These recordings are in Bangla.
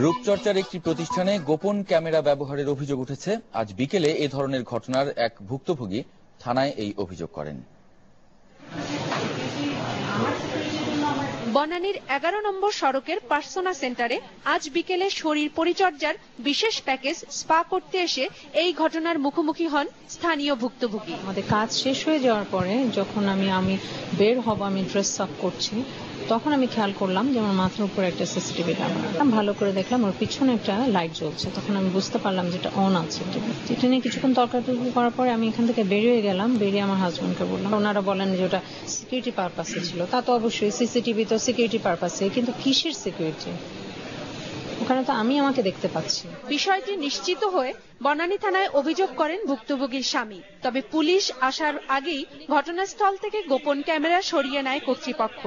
রূপচর্চার একটি প্রতিষ্ঠানে গোপন ক্যামেরা ব্যবহারের অভিযোগ উঠেছে। আজ বিকেলে এ ধরনের ঘটনার এক ভুক্তভোগী থানায় এই অভিযোগ করেন। বনানীর 11 নম্বর সড়কের পার্সোনা সেন্টারে আজ বিকেলে শরীর পরিচর্যার বিশেষ প্যাকেজ স্পা করতে এসে এই ঘটনার মুখোমুখি হন স্থানীয় ভুক্তভোগী। আমাদের কাজ শেষ হয়ে যাওয়ার পরে যখন আমি বের হব, আমি ড্রেস আপ করছি, তখন আমি খেয়াল করলাম যে আমার মাথার উপর একটা সিসিটিভি ক্যামেরা। ভালো করে দেখলাম ওর পিছনে একটা লাইট জ্বলছে। তখন আমি বুঝতে পারলাম যেটা অন আছে। এটা নিয়ে কিছুক্ষণ তর্কাতর্কি করার পরে আমি এখান থেকে বেরিয়ে গেলাম। বেরিয়ে আমার হাজবেন্ডকে বললাম, ওনারা বলেন যে ওটা সিকিউরিটি পারপাসে ছিল। তা তো অবশ্যই সিসিটিভি তো সিকিউরিটি পারপাসে, কিন্তু কিসের সিকিউরিটি? ওখানে তো আমি আমাকে দেখতে পাচ্ছি। বিষয়টি নিশ্চিত হয়ে বনানী থানায় অভিযোগ করেন ভুক্তভোগীর স্বামী। তবে পুলিশ আসার আগেই ঘটনাস্থল থেকে গোপন ক্যামেরা সরিয়ে নেয় কর্তৃপক্ষ।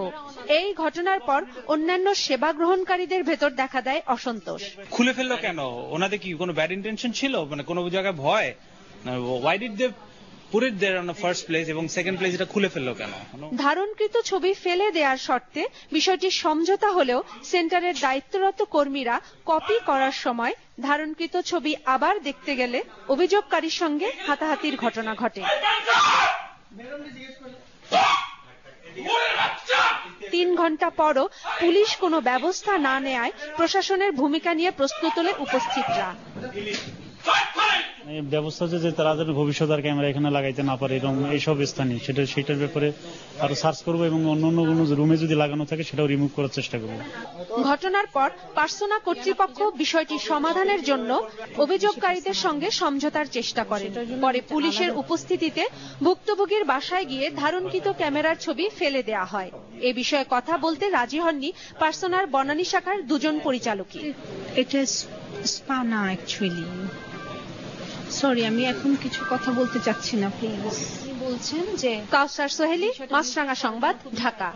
এই ঘটনার পর অন্যান্য সেবা গ্রহণকারীদের ভেতর দেখা দেয় অসন্তোষ। খুলে ফেললো কেন? ওনাদের কি কোনো ব্যাড ইন্টেনশন ছিল? মানে কোনো জায়গায় ভয়? Why did they put it there on the first place এবং সেকেন্ড প্লেস এটা খুলে ফেললো কেন? ধারণকৃত ছবি ফেলে দেওয়ার শর্তে বিষয়টি সমঝোতা হলেও সেন্টারের দায়িত্বরত কর্মীরা কপি করার সময় ধারণকৃত ছবি আবার দেখতে গেলে অভিযোগকারীর সঙ্গে হাতাহাতির ঘটনা ঘটে। 3 ঘন্টা পরও পুলিশ কোনো ব্যবস্থা না নেয়ায় প্রশাসনের ভূমিকা নিয়ে প্রশ্ন তোলে উপস্থিতরা। ব্যবস্থা হচ্ছে যে তারা যেন ভবিষ্যৎ আর ক্যামেরা এখানে লাগাইতে না পারে এবং এইসব স্থানে সেটার ব্যাপারে আরো সার্চ করবো এবং অন্য কোনো রুমে যদি লাগানো থাকে সেটাও রিমুভ করার চেষ্টা করবো। ঘটনার পর পার্সোনা কর্তৃপক্ষ বিষয়টি সমাধানের জন্য অভিযোগকারীদের সঙ্গে সমঝোতার চেষ্টা করে। পরে পুলিশের উপস্থিতিতে ভুক্তভোগীর বাসায় গিয়ে ধারণকৃত ক্যামেরার ছবি ফেলে দেওয়া হয়। এ বিষয়ে কথা বলতে রাজি হননি পার্সোনার বনানী শাখার 2 জন পরিচালকই। এটা স্পা না অ্যাকচুয়ালি। সরি, আমি এখন কিছু কথা বলতে চাচ্ছি না, প্লিজ। বলছেন যে কাউসার সোহেলি, মাছরাঙা সংবাদ, ঢাকা।